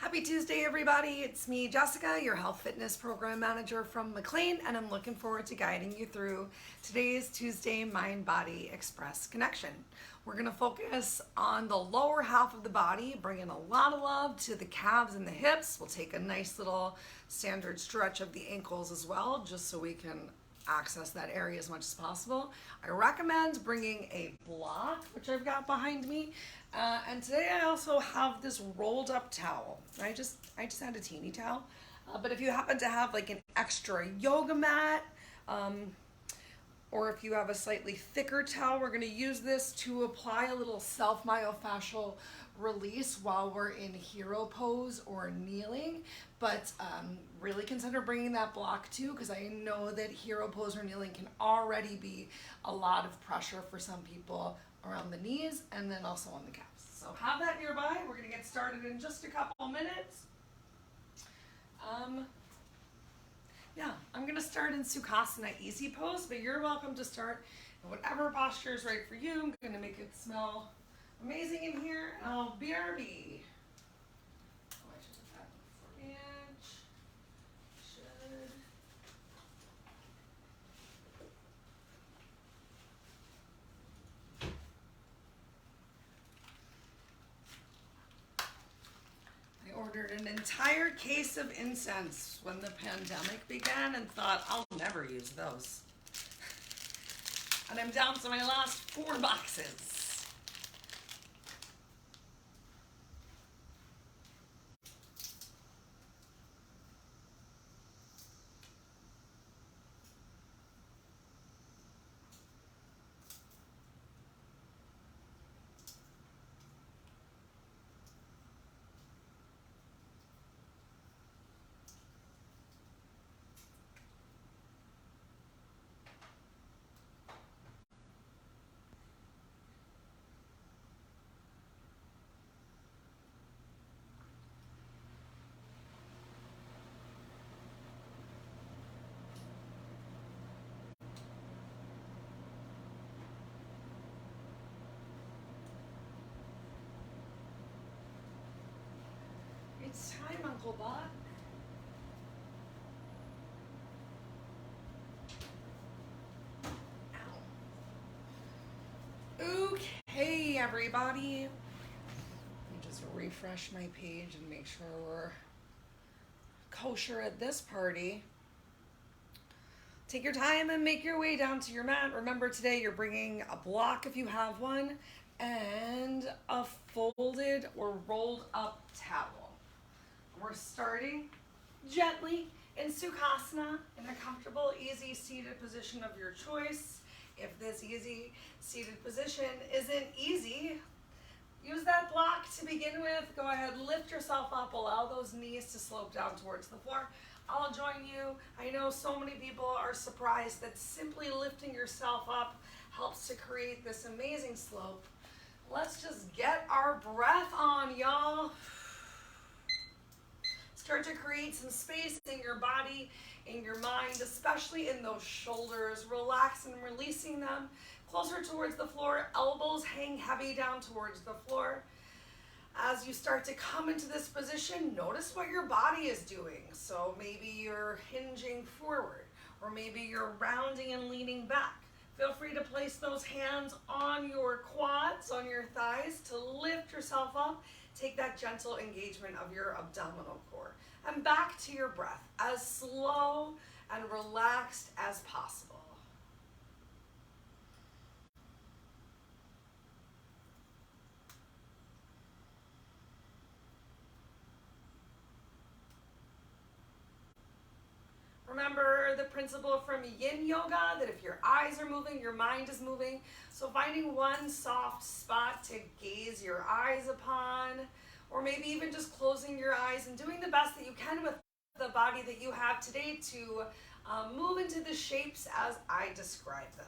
Happy Tuesday, everybody. It's me, Jessica, your health fitness program manager from McLean, and I'm looking forward to guiding you through today's Tuesday Mind Body Express connection. We're going to focus on the lower half of the body, bringing a lot of love to the calves and the hips. We'll take a nice little standard stretch of the ankles as well, just so we can access that area as much as possible. I recommend bringing a block, which I've got behind me. And today I also have this rolled up towel. I just had a teeny towel. But if you happen to have like an extra yoga mat, or if you have a slightly thicker towel, we're going to use this to apply a little self-myofascial release while we're in hero pose or kneeling. But really consider bringing that block too, because I know that hero pose or kneeling can already be a lot of pressure for some people around the knees and then also on the calves. So have that nearby. We're going to get started in just a couple minutes. I'm going to start in Sukhasana easy pose, but you're welcome to start in whatever posture is right for you. I'm going to make it smell amazing in here. And I'll BRB. Oh, I should have had 4 inch. Should. I ordered an entire case of incense when the pandemic began and thought I'll never use those. And I'm down to my last 4 boxes. It's time, Uncle Bob. Ow. Okay, everybody. Let me just refresh my page and make sure we're kosher at this party. Take your time and make your way down to your mat. Remember, today you're bringing a block if you have one and a folded or rolled up towel. We're starting gently in Sukhasana in a comfortable, easy seated position of your choice. If this easy seated position isn't easy, use that block to begin with. Go ahead, lift yourself up, allow those knees to slope down towards the floor. I'll join you. I know so many people are surprised that simply lifting yourself up helps to create this amazing slope. Let's just get our breath on, y'all. Start to create some space in your body, in your mind, especially in those shoulders. Relax and releasing them closer towards the floor. Elbows hang heavy down towards the floor. As you start to come into this position, notice what your body is doing. So maybe you're hinging forward, or maybe you're rounding and leaning back. Feel free to place those hands on your quads, on your thighs, to lift yourself up. Take that gentle engagement of your abdominal core. And back to your breath, as slow and relaxed as possible. Remember the principle from Yin Yoga that if your eyes are moving, your mind is moving. So finding one soft spot to gaze your eyes upon, or maybe even just closing your eyes and doing the best that you can with the body that you have today to move into the shapes as I describe them.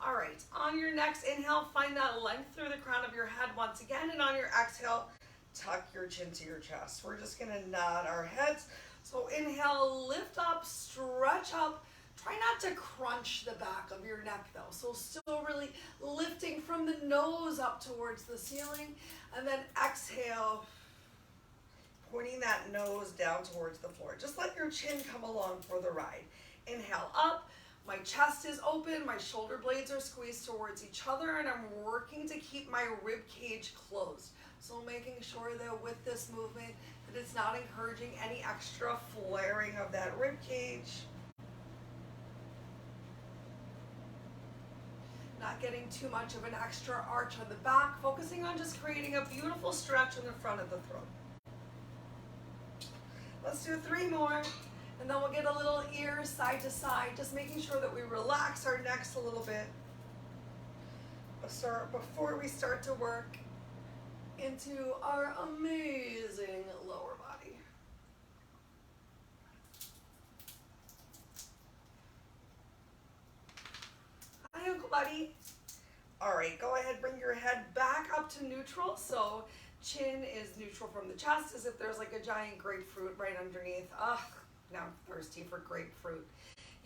All right, on your next inhale, find that length through the crown of your head once again, and on your exhale, tuck your chin to your chest. We're just gonna nod our heads. So inhale, lift up, stretch up. Try not to crunch the back of your neck though. So still really lifting from the nose up towards the ceiling. And then exhale, pointing that nose down towards the floor. Just let your chin come along for the ride. Inhale up, my chest is open, my shoulder blades are squeezed towards each other, and I'm working to keep my rib cage closed. So making sure that with this movement, that it's not encouraging any extra flaring of that rib cage. Not getting too much of an extra arch on the back, focusing on just creating a beautiful stretch in the front of the throat. Let's do 3 more, and then we'll get a little ear side to side, just making sure that we relax our necks a little bit before we start to work into our amazing lower body. Hi, Uncle Buddy. All right, go ahead, bring your head back up to neutral. So chin is neutral from the chest, as if there's like a giant grapefruit right underneath. Ugh, now I'm thirsty for grapefruit.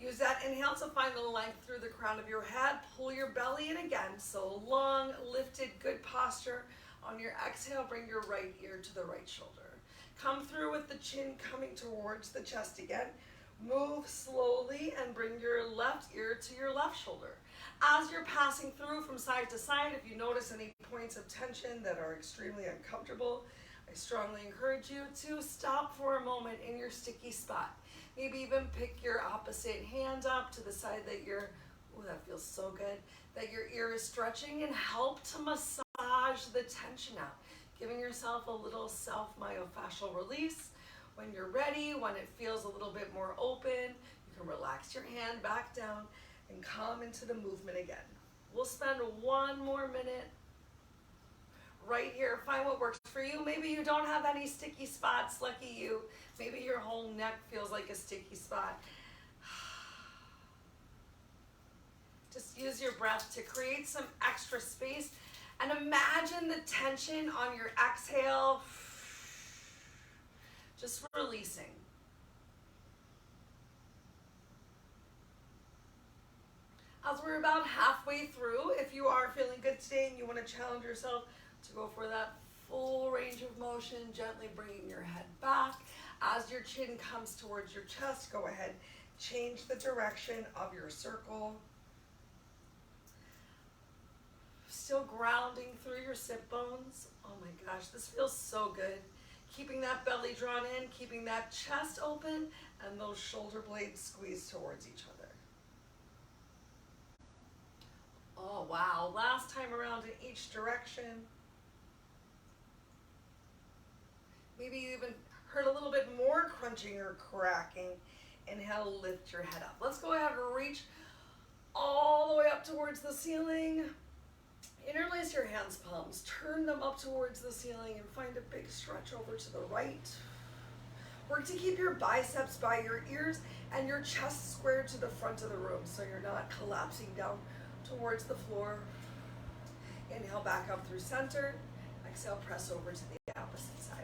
Use that inhale to find the length through the crown of your head. Pull your belly in again. So long, lifted, good posture. On your exhale, bring your right ear to the right shoulder. Come through with the chin coming towards the chest again. Move slowly and bring your left ear to your left shoulder. As you're passing through from side to side, if you notice any points of tension that are extremely uncomfortable, I strongly encourage you to stop for a moment in your sticky spot. Maybe even pick your opposite hand up to the side that you're, oh, that feels so good, that your ear is stretching, and help to massage the tension out, giving yourself a little self-myofascial release. When you're ready, when it feels a little bit more open, you can relax your hand back down and come into the movement again. We'll spend 1 more minute right here. Find what works for you. Maybe you don't have any sticky spots, lucky you. Maybe your whole neck feels like a sticky spot. Just use your breath to create some extra space, and imagine the tension on your exhale, just releasing. As we're about halfway through, if you are feeling good today and you want to challenge yourself to go for that full range of motion, gently bringing your head back. As your chin comes towards your chest, go ahead, change the direction of your circle. Still grounding through your sit bones. Oh my gosh, this feels so good. Keeping that belly drawn in, keeping that chest open, and those shoulder blades squeezed towards each other. Oh wow, last time around in each direction. Maybe you even heard a little bit more crunching or cracking. Inhale, lift your head up. Let's go ahead and reach all the way up towards the ceiling. Interlace your hands palms, turn them up towards the ceiling, and find a big stretch over to the right. Work to keep your biceps by your ears and your chest squared to the front of the room so you're not collapsing down towards the floor. Inhale back up through center. Exhale, press over to the opposite side.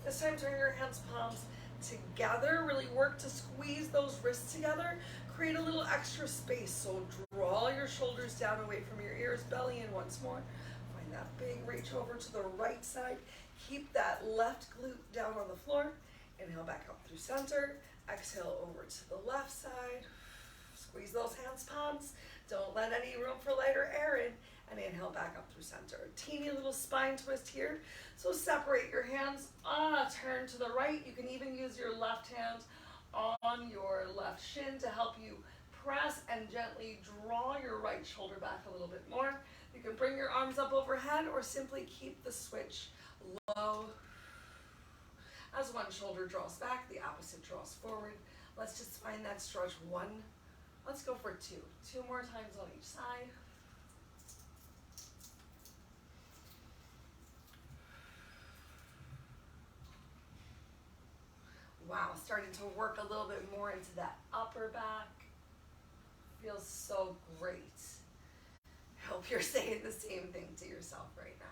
This time, turn your hands palms together. Really work to squeeze those wrists together. Create a little extra space. So draw your shoulders down away from your ears, belly in once more. Find that big reach over to the right side. Keep that left glute down on the floor. Inhale back up through center. Exhale over to the left side. Squeeze those hands palms. Don't let any room for lighter air in. And inhale back up through center. A teeny little spine twist here. So separate your hands. Turn to the right. You can even use your left hand on your left shin to help you press and gently draw your right shoulder back a little bit more. You can bring your arms up overhead or simply keep the switch low. As one shoulder draws back, the opposite draws forward. Let's just find that stretch one. Let's go for two. 2 more times on each side. Wow, starting to work a little bit more into that upper back. Feels so great. Hope you're saying the same thing to yourself right now.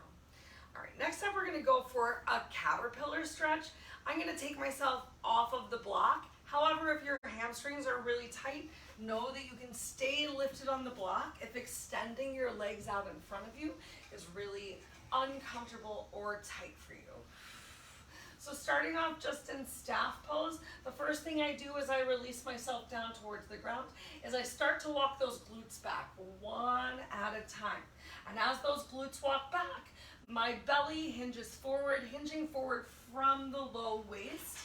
All right, next up we're gonna go for a caterpillar stretch. I'm gonna take myself off of the block. However, if your hamstrings are really tight, know that you can stay lifted on the block if extending your legs out in front of you is really uncomfortable or tight for you. So starting off just in staff pose, the first thing I do is I release myself down towards the ground, is I start to walk those glutes back one at a time. And as those glutes walk back, my belly hinges forward, hinging forward from the low waist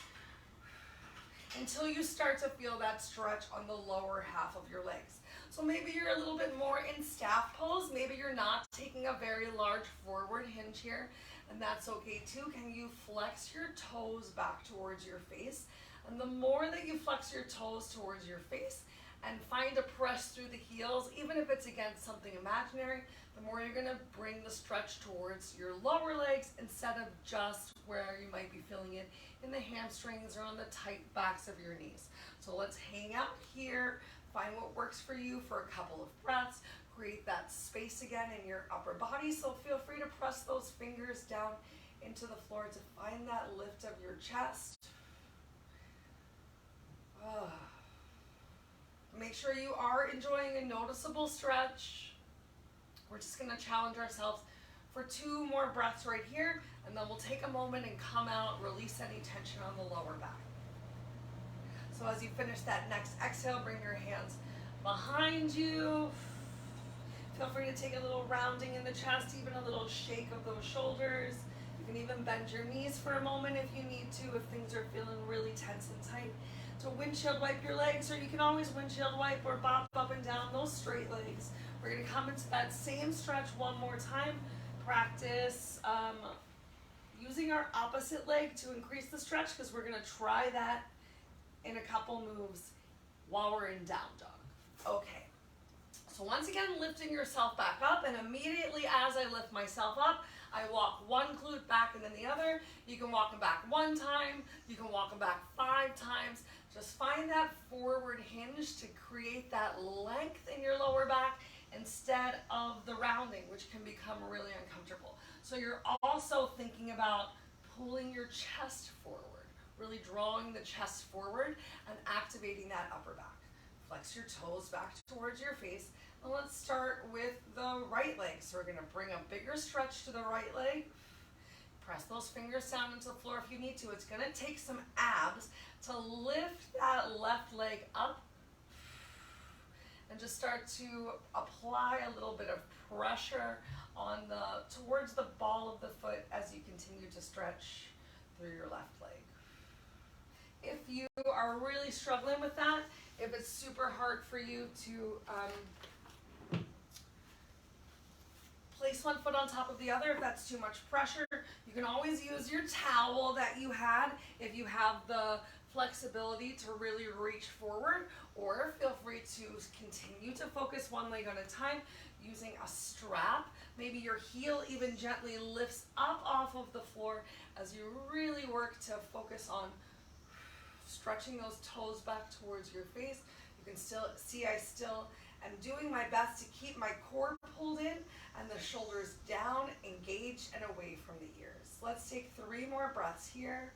until you start to feel that stretch on the lower half of your legs. So maybe you're a little bit more in staff pose, maybe you're not taking a very large forward hinge here, and that's okay too. Can you flex your toes back towards your face? And the more that you flex your toes towards your face and find a press through the heels, even if it's against something imaginary, the more you're gonna bring the stretch towards your lower legs instead of just where you might be feeling it in the hamstrings or on the tight backs of your knees. So let's hang out here, find what works for you for a couple of breaths, create that space again in your upper body. So feel free to press those fingers down into the floor to find that lift of your chest. Make sure you are enjoying a noticeable stretch. We're just gonna challenge ourselves for 2 more breaths right here, and then we'll take a moment and come out, release any tension on the lower back. So as you finish that next exhale, bring your hands behind you. Feel free to take a little rounding in the chest, even a little shake of those shoulders. You can even bend your knees for a moment if you need to, if things are feeling really tense and tight. So windshield wipe your legs, or you can always windshield wipe or bop up and down those straight legs. We're gonna come into that same stretch one more time. Practice using our opposite leg to increase the stretch, because we're gonna try that in a couple moves while we're in down dog. Okay, so once again, lifting yourself back up, and immediately as I lift myself up, I walk one glute back and then the other. You can walk them back 1 time, you can walk them back 5 times. Just find that forward hinge to create that length in your lower back instead of the rounding, which can become really uncomfortable. So you're also thinking about pulling your chest forward, really drawing the chest forward and activating that upper back. Flex your toes back towards your face. And let's start with the right leg. So we're gonna bring a bigger stretch to the right leg. Press those fingers down into the floor if you need to. It's gonna take some abs to lift that left leg up and just start to apply a little bit of pressure on towards the ball of the foot as you continue to stretch through your left leg. If you are really struggling with that, if it's super hard for you to place one foot on top of the other, if that's too much pressure, you can always use your towel that you had if you have the flexibility to really reach forward, or feel free to continue to focus one leg at a time using a strap. Maybe your heel even gently lifts up off of the floor as you really work to focus on stretching those toes back towards your face. You can still see I still am doing my best to keep my core pulled in and the shoulders down, engaged, and away from the ears. Let's take 3 more breaths here.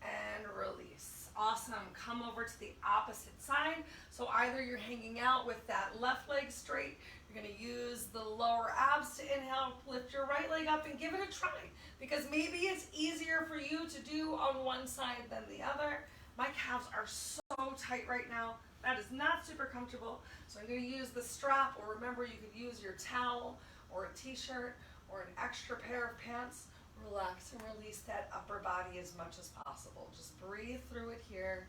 And release. Awesome. Come over to the opposite side. So either you're hanging out with that left leg straight, you're going to use the lower abs to inhale, lift your right leg up and give it a try, because maybe it's easier for you to do on one side than the other. My calves are so tight right now. That is not super comfortable. So I'm going to use the strap, or remember you could use your towel or a t-shirt or an extra pair of pants. Relax and release that upper body as much as possible. Just breathe through it here.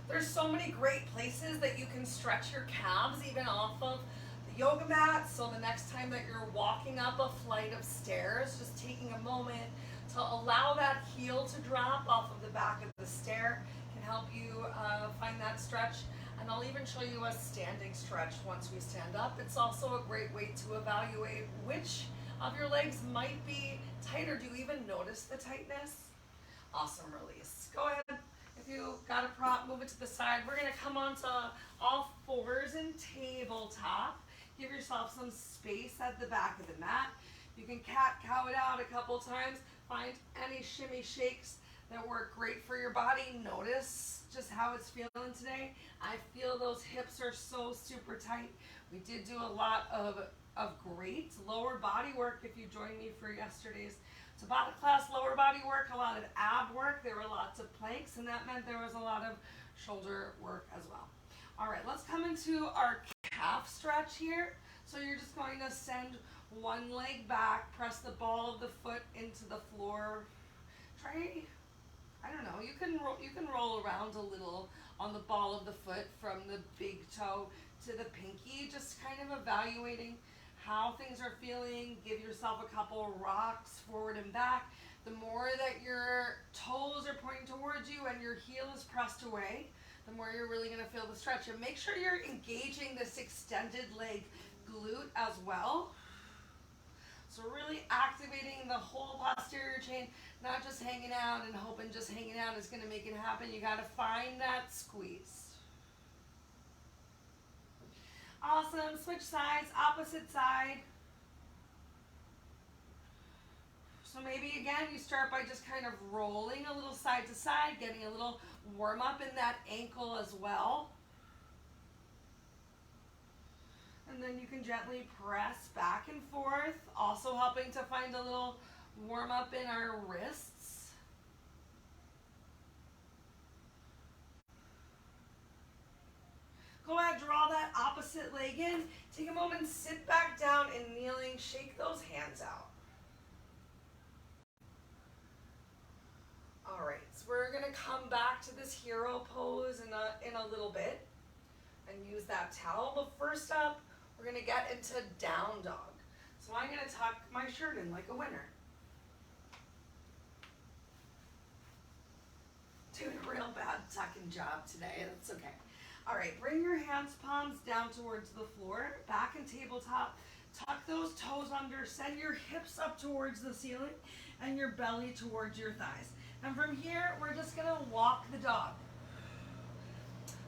There's so many great places that you can stretch your calves, even off of the yoga mat. So the next time that you're walking up a flight of stairs, just taking a moment to allow that heel to drop off of the back of the stair can help you find that stretch. And I'll even show you a standing stretch once we stand up. It's also a great way to evaluate which of your legs might be tighter. Do you even notice the tightness? Awesome. Release. Go ahead. If you got a prop, move it to the side. We're going to come onto all fours and tabletop. Give yourself some space at the back of the mat. You can cat-cow it out a couple times. Find any shimmy shakes that work great for your body. Notice just how it's feeling today. I feel those hips are so super tight. We did do a lot of great lower body work if you joined me for yesterday's Tabata class. Lower body work, a lot of ab work. There were lots of planks, and that meant there was a lot of shoulder work as well. All right, let's come into our calf stretch here. So you're just going to send one leg back, press the ball of the foot into the floor. Try, I don't know, you can roll around a little on the ball of the foot from the big toe to the pinky, just kind of evaluating how things are feeling. Give yourself a couple rocks forward and back. The more that your toes are pointing towards you and your heel is pressed away, the more you're really going to feel the stretch. And make sure you're engaging this extended leg glute as well. So really activating the whole posterior chain, not just hanging out and hoping just hanging out is going to make it happen. You got to find that squeeze. Awesome. Switch sides, opposite side. So maybe again you start by just kind of rolling a little side to side, getting a little warm up in that ankle as well. And then you can gently press back and forth, also helping to find a little warm up in our wrists. Go ahead, draw that opposite leg in. Take a moment, sit back down and kneeling, shake those hands out. All right, so we're gonna come back to this hero pose in a little bit and use that towel. But first up, we're gonna get into down dog. So I'm gonna tuck my shirt in like a winner. Doing a real bad tucking job today, that's okay. All right, bring your hands, palms down towards the floor, back and tabletop. Tuck those toes under, send your hips up towards the ceiling and your belly towards your thighs. And from here, we're just gonna walk the dog.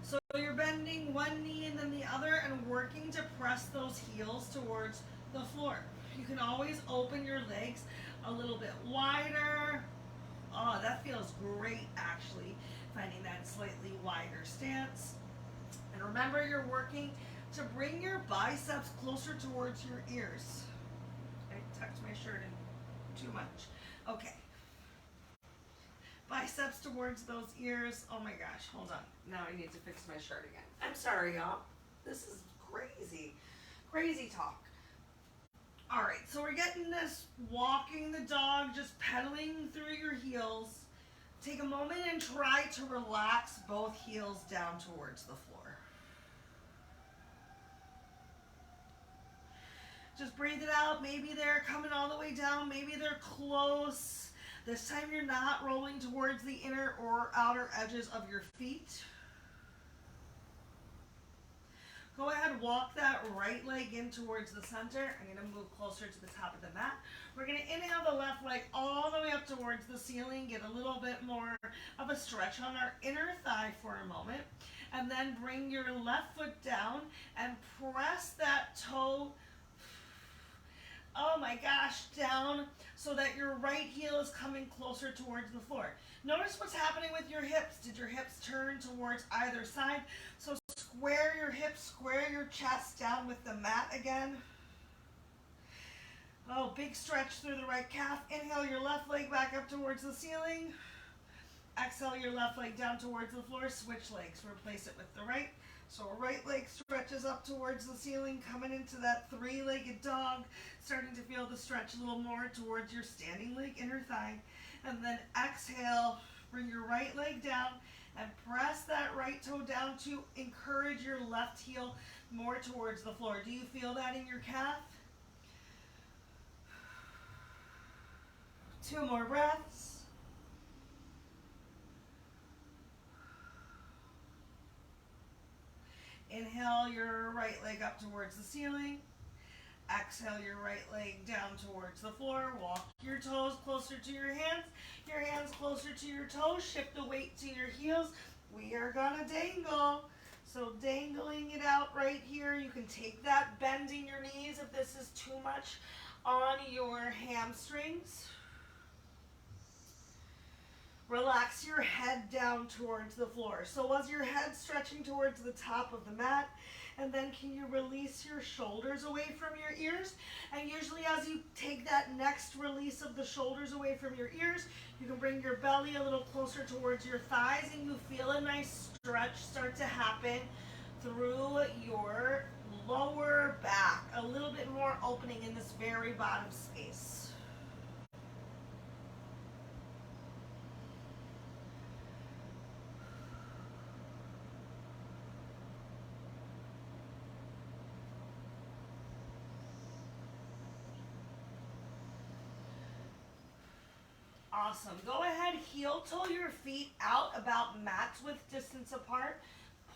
So you're bending one knee and then the other and working to press those heels towards the floor. You can always open your legs a little bit wider. Oh, that feels great actually, finding that slightly wider stance. And remember, you're working to bring your biceps closer towards your ears. I tucked my shirt in too much. Okay. Biceps towards those ears. Oh my gosh, hold on. Now I need to fix my shirt again. I'm sorry, y'all. This is crazy. Crazy talk. All right, so we're getting this walking the dog, just pedaling through your heels. Take a moment and try to relax both heels down towards the floor. Just breathe it out. Maybe they're coming all the way down. Maybe they're close. This time you're not rolling towards the inner or outer edges of your feet. Go ahead, walk that right leg in towards the center. I'm going to move closer to the top of the mat. We're going to inhale the left leg all the way up towards the ceiling. Get a little bit more of a stretch on our inner thigh for a moment. And then bring your left foot down and press that toe, oh my gosh, down so that your right heel is coming closer towards the floor. Notice what's happening with your hips. Did your hips turn towards either side? So square your hips, square your chest down with the mat again. Oh, big stretch through the right calf. Inhale your left leg back up towards the ceiling. Exhale your left leg down towards the floor. Switch legs, replace it with the right. So right leg stretches up towards the ceiling, coming into that three-legged dog, starting to feel the stretch a little more towards your standing leg, inner thigh. And then exhale, bring your right leg down and press that right toe down to encourage your left heel more towards the floor. Do you feel that in your calf? 2 more breaths. Inhale your right leg up towards the ceiling. Exhale your right leg down towards the floor. Walk your toes closer to your hands closer to your toes. Shift the weight to your heels. We are gonna dangle. So dangling it out right here. You can take that, bending your knees if this is too much on your hamstrings. Relax your head down towards the floor. So was your head stretching towards the top of the mat? And then can you release your shoulders away from your ears? And usually as you take that next release of the shoulders away from your ears, you can bring your belly a little closer towards your thighs and you feel a nice stretch start to happen through your lower back. A little bit more opening in this very bottom space. Awesome. Go ahead, heel toe your feet out about mat's width distance apart.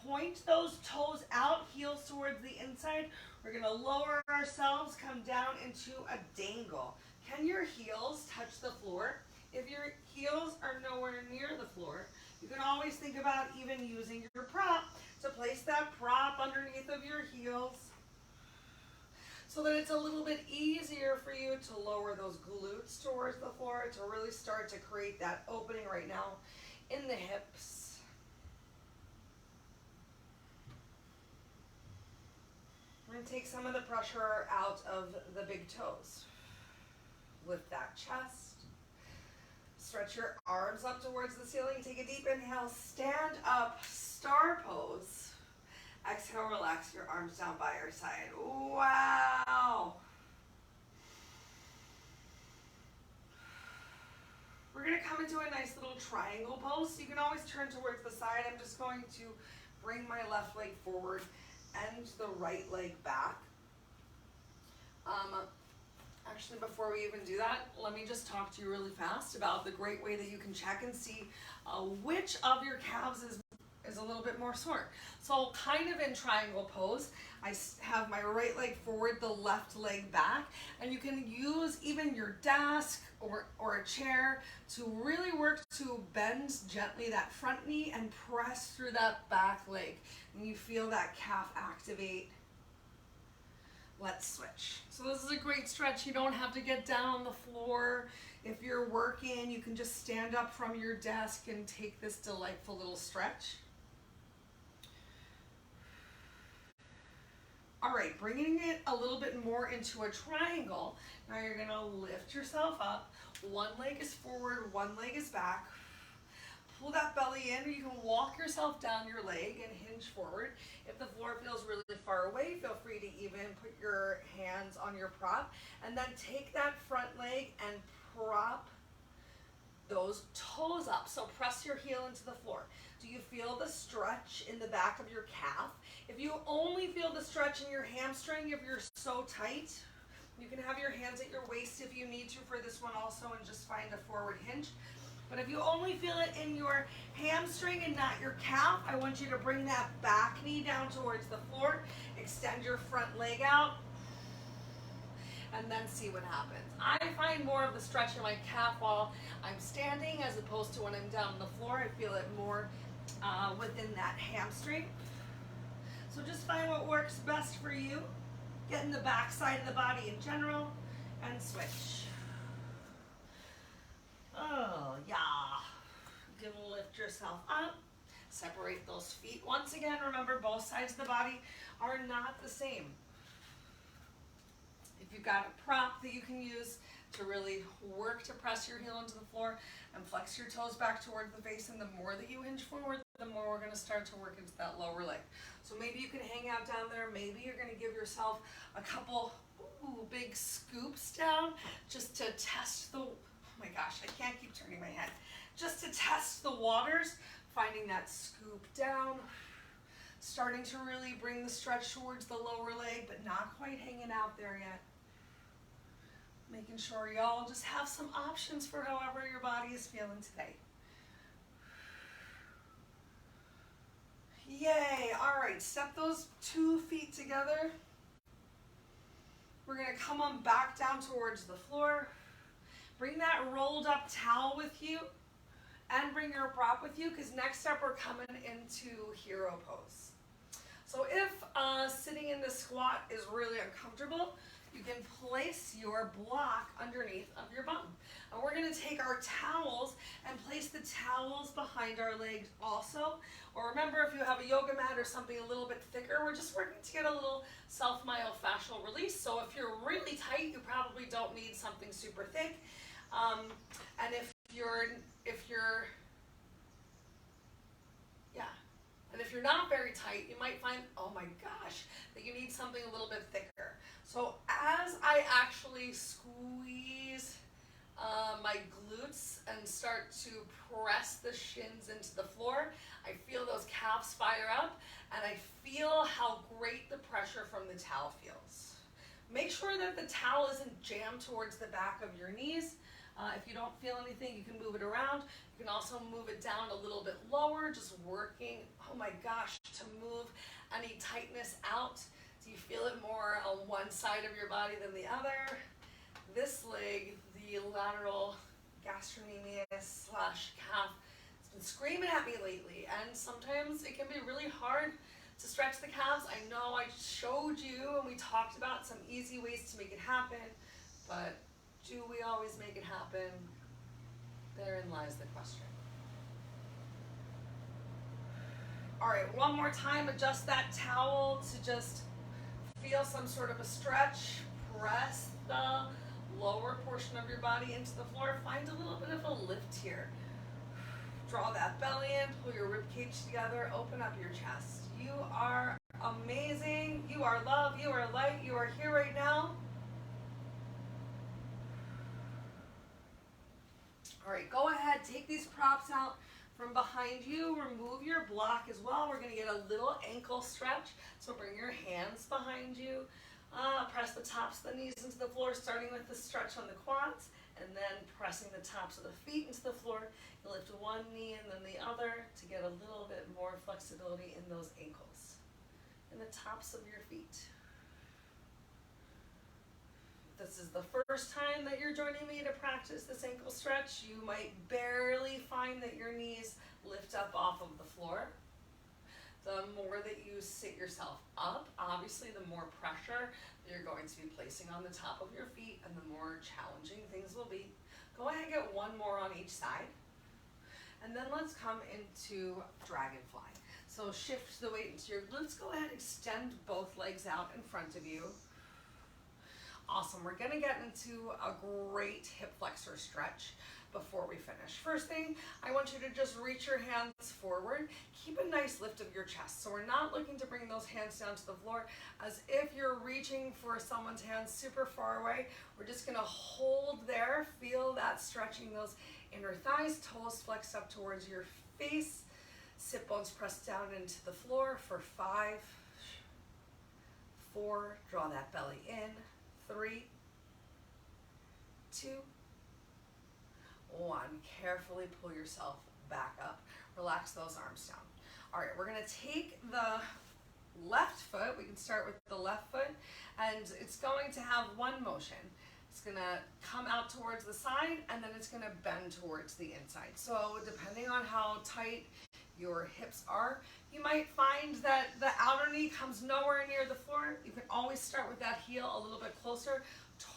Point those toes out, heels towards the inside. We're going to lower ourselves, come down into a dangle. Can your heels touch the floor? If your heels are nowhere near the floor, you can always think about even using your prop to place that prop underneath of your heels, so that it's a little bit easier for you to lower those glutes towards the floor, to really start to create that opening right now in the hips. And take some of the pressure out of the big toes. Lift that chest. Stretch your arms up towards the ceiling. Take a deep inhale. Stand up, star pose. Exhale, relax your arms down by your side. Wow. We're going to come into a nice little triangle pose. You can always turn towards the side. I'm just going to bring my left leg forward and the right leg back. Actually, before we even do that, let me just talk to you really fast about the great way that you can check and see which of your calves is a little bit more sore. So kind of in triangle pose, I have my right leg forward, the left leg back, and you can use even your desk or a chair to really work to bend gently that front knee and press through that back leg. And you feel that calf activate. Let's switch. So this is a great stretch. You don't have to get down on the floor. If you're working, you can just stand up from your desk and take this delightful little stretch. All right, bringing it a little bit more into a triangle. Now you're gonna lift yourself up. One leg is forward, one leg is back. Pull that belly in, or you can walk yourself down your leg and hinge forward. If the floor feels really far away, feel free to even put your hands on your prop, and then take that front leg and prop those toes up. So press your heel into the floor. Do you feel the stretch in the back of your calf? If you only feel the stretch in your hamstring, if you're so tight, you can have your hands at your waist if you need to for this one also, and just find a forward hinge. But if you only feel it in your hamstring and not your calf, I want you to bring that back knee down towards the floor, extend your front leg out, and then see what happens. I find more of the stretch in my calf while I'm standing as opposed to when I'm down on the floor. I feel it more within that hamstring. So just find what works best for you. Get in the back side of the body in general and switch. Oh, yeah. Give a lift yourself up. Separate those feet. Once again, remember both sides of the body are not the same. If you've got a prop that you can use to really work to press your heel into the floor and flex your toes back towards the face, and the more that you hinge forward, the more we're going to start to work into that lower leg. So maybe you can hang out down there. Maybe you're going to give yourself a couple big scoops down just to test the, oh my gosh, I can't keep turning my head. Just to test the waters, finding that scoop down, starting to really bring the stretch towards the lower leg, but not quite hanging out there yet. Making sure y'all just have some options for however your body is feeling today. Yay, all right, step those 2 feet together. We're gonna come on back down towards the floor. Bring that rolled up towel with you and bring your prop with you, because next up we're coming into hero pose. So if sitting in the squat is really uncomfortable, you can place your block underneath of your bum. And we're gonna take our towels and place the towels behind our legs also. Or remember, if you have a yoga mat or something a little bit thicker, we're just working to get a little self-myofascial release. So if you're really tight, you probably don't need something super thick. And if you're not very tight, you might find, oh my gosh, that you need something a little bit thicker. So as I actually squeeze my glutes and start to press the shins into the floor, I feel those calves fire up, and I feel how great the pressure from the towel feels. Make sure that the towel isn't jammed towards the back of your knees. If you don't feel anything, you can move it around. You can also move it down a little bit lower, just working, oh my gosh, to move any tightness out. Do you feel it more on one side of your body than the other? This leg, the lateral gastrocnemius / calf, has been screaming at me lately, and sometimes it can be really hard to stretch the calves. I know I showed you and we talked about some easy ways to make it happen, but do we always make it happen? Therein lies the question. All right, one more time, adjust that towel to just feel some sort of a stretch. Press the lower portion of your body into the floor. Find a little bit of a lift here. Draw that belly in, pull your rib cage together, open up your chest. You are amazing. You are love. You are light. You are here right now. All right, go ahead, take these props out from behind you. Remove your block as well. We're going to get a little ankle stretch. So bring your hands behind you. Press the tops of the knees into the floor, starting with the stretch on the quads, and then pressing the tops of the feet into the floor. You lift one knee and then the other to get a little bit more flexibility in those ankles and the tops of your feet. This is the first time that you're joining me to practice this ankle stretch. You might barely find that your knees lift up off of the floor. The more that you sit yourself up, obviously the more pressure that you're going to be placing on the top of your feet, and the more challenging things will be. Go ahead and get one more on each side. And then let's come into dragonfly. So shift the weight into your glutes. Go ahead, extend both legs out in front of you. Awesome. We're going to get into a great hip flexor stretch before we finish. First thing, I want you to just reach your hands forward. Keep a nice lift of your chest. So we're not looking to bring those hands down to the floor as if you're reaching for someone's hands super far away. We're just going to hold there. Feel that stretching those inner thighs, toes flexed up towards your face, sit bones pressed down into the floor for 5, 4, draw that belly in, 3, 2, 1. Carefully pull yourself back up. Relax those arms down. All right, we're gonna take the left foot. We can start with the left foot, and it's going to have one motion. It's gonna come out towards the side, and then it's gonna bend towards the inside. So depending on how tight your hips are, you might find that the outer knee comes nowhere near the floor. You can always start with that heel a little bit closer.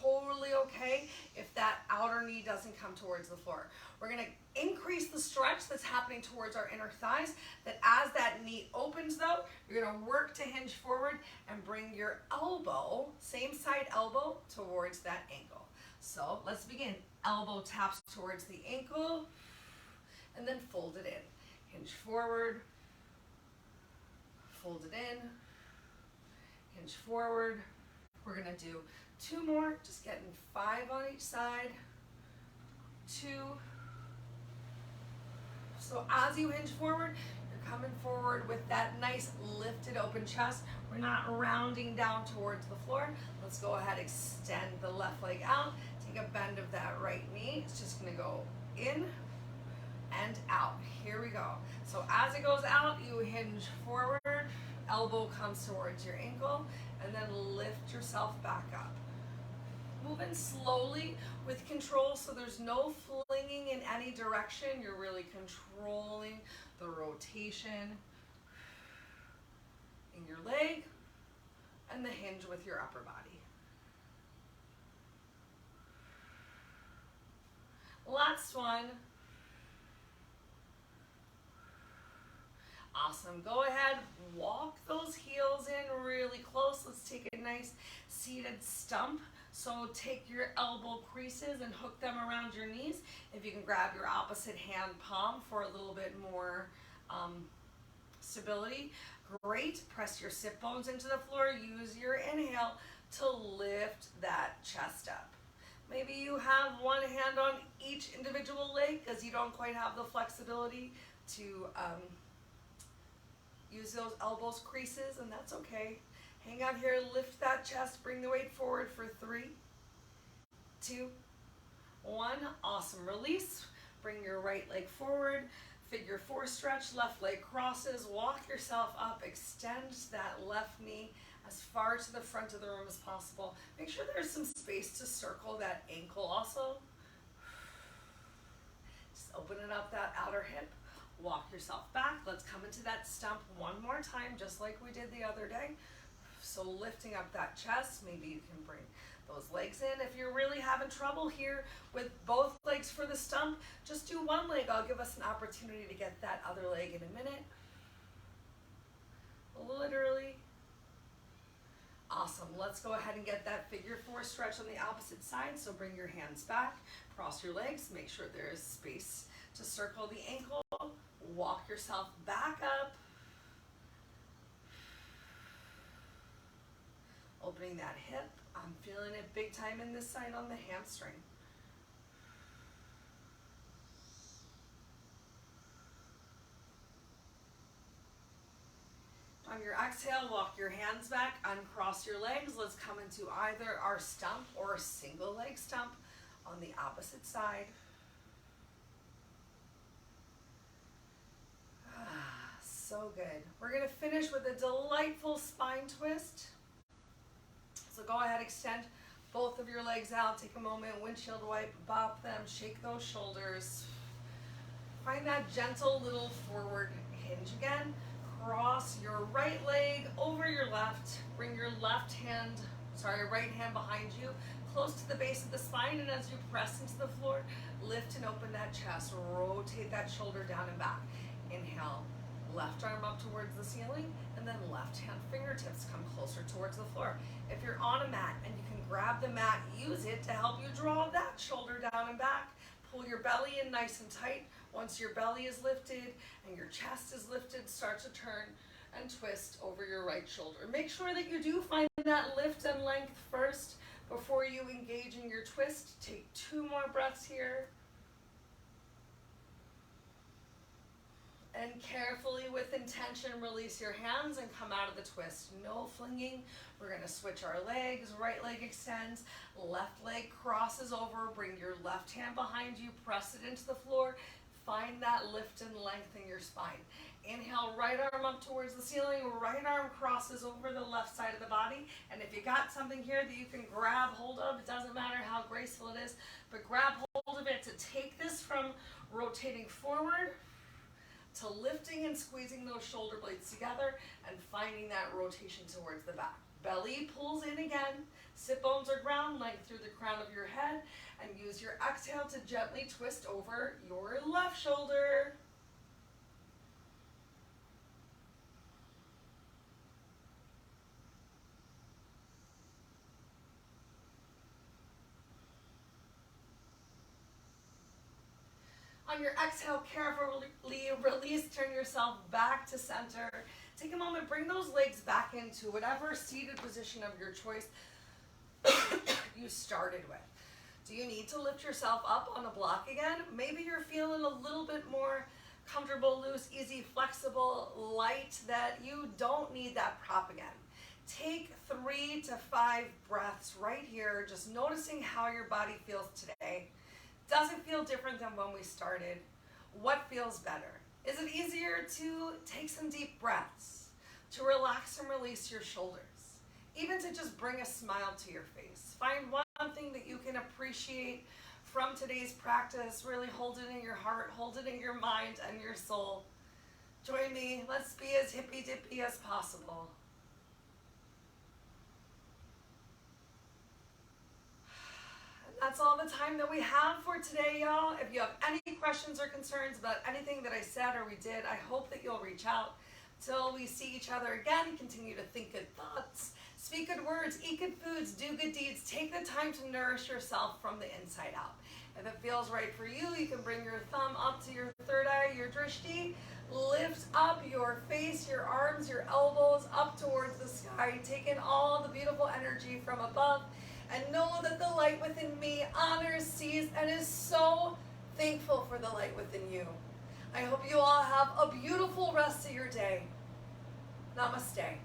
Totally okay if that outer knee doesn't come towards the floor. We're going to increase the stretch that's happening towards our inner thighs, that as that knee opens though, you're going to work to hinge forward and bring your elbow, same side elbow, towards that ankle. So let's begin. Elbow taps towards the ankle and then fold it in. Hinge forward, fold it in, hinge forward. We're going to do 2 more, just getting 5 on each side, 2. So as you hinge forward, you're coming forward with that nice lifted open chest. We're not rounding down towards the floor. Let's go ahead, extend the left leg out, take a bend of that right knee. It's just gonna go in and out. Here we go. So as it goes out, you hinge forward, elbow comes towards your ankle, and then lift yourself back up. Move in slowly with control, so there's no flinging in any direction. You're really controlling the rotation in your leg and the hinge with your upper body. Last one. Awesome. Go ahead, walk those heels in really close. Let's take a nice seated stump. So take your elbow creases and hook them around your knees. If you can grab your opposite hand palm for a little bit more stability, great. Press your sit bones into the floor. Use your inhale to lift that chest up. Maybe you have one hand on each individual leg because you don't quite have the flexibility to use those elbows creases, and that's okay. Hang out here, lift that chest, bring the weight forward for 3, 2, 1. Awesome. Release. Bring your right leg forward. Figure 4 stretch, left leg crosses. Walk yourself up. Extend that left knee as far to the front of the room as possible. Make sure there's some space to circle that ankle also. Just opening up that outer hip. Walk yourself back. Let's come into that stump one more time, just like we did the other day. So lifting up that chest, maybe you can bring those legs in. If you're really having trouble here with both legs for the stump, just do one leg. I'll give us an opportunity to get that other leg in a minute. Literally. Awesome. Let's go ahead and get that figure 4 stretch on the opposite side. So bring your hands back, cross your legs, make sure there is space to circle the ankle. Walk yourself back up. Opening that hip. I'm feeling it big time in this side on the hamstring. On your exhale, walk your hands back, uncross your legs. Let's come into either our stump or a single leg stump on the opposite side. So good. We're going to finish with a delightful spine twist. So go ahead, extend both of your legs out. Take a moment, windshield wipe, bop them, shake those shoulders. Find that gentle little forward hinge again. Cross your right leg over your left. Bring your right hand behind you, close to the base of the spine. And as you press into the floor, lift and open that chest. Rotate that shoulder down and back. Inhale. Left arm up towards the ceiling, and then left hand fingertips come closer towards the floor. If you're on a mat and you can grab the mat, use it to help you draw that shoulder down and back. Pull your belly in nice and tight. Once your belly is lifted and your chest is lifted, start to turn and twist over your right shoulder. Make sure that you do find that lift and length first before you engage in your twist. Take 2 more breaths here. And carefully, with intention, release your hands and come out of the twist. No flinging. We're going to switch our legs. Right leg extends. Left leg crosses over. Bring your left hand behind you. Press it into the floor. Find that lift and length in your spine. Inhale, right arm up towards the ceiling. Right arm crosses over the left side of the body. And if you got something here that you can grab hold of, it doesn't matter how graceful it is, but grab hold of it to take this from rotating forward to lifting and squeezing those shoulder blades together and finding that rotation towards the back. Belly pulls in again. Sit bones are ground length through the crown of your head, and use your exhale to gently twist over your left shoulder. On your exhale, carefully release, turn yourself back to center. Take a moment, bring those legs back into whatever seated position of your choice you started with. Do you need to lift yourself up on a block again? Maybe you're feeling a little bit more comfortable, loose, easy, flexible, light, that you don't need that prop again. Take 3 to 5 breaths right here, just noticing how your body feels today. Does it feel different than when we started? What feels better? Is it easier to take some deep breaths, to relax and release your shoulders, even to just bring a smile to your face? Find one thing that you can appreciate from today's practice. Really hold it in your heart, hold it in your mind and your soul. Join me. Let's be as hippy-dippy as possible. That's all the time that we have for today, y'all. If you have any questions or concerns about anything that I said or we did, I hope that you'll reach out. Till we see each other again, continue to think good thoughts, speak good words, eat good foods, do good deeds. Take the time to nourish yourself from the inside out. If it feels right for you, you can bring your thumb up to your third eye, your drishti. Lift up your face, your arms, your elbows up towards the sky. Take in all the beautiful energy from above. And know that the light within me honors, sees, and is so thankful for the light within you. I hope you all have a beautiful rest of your day. Namaste.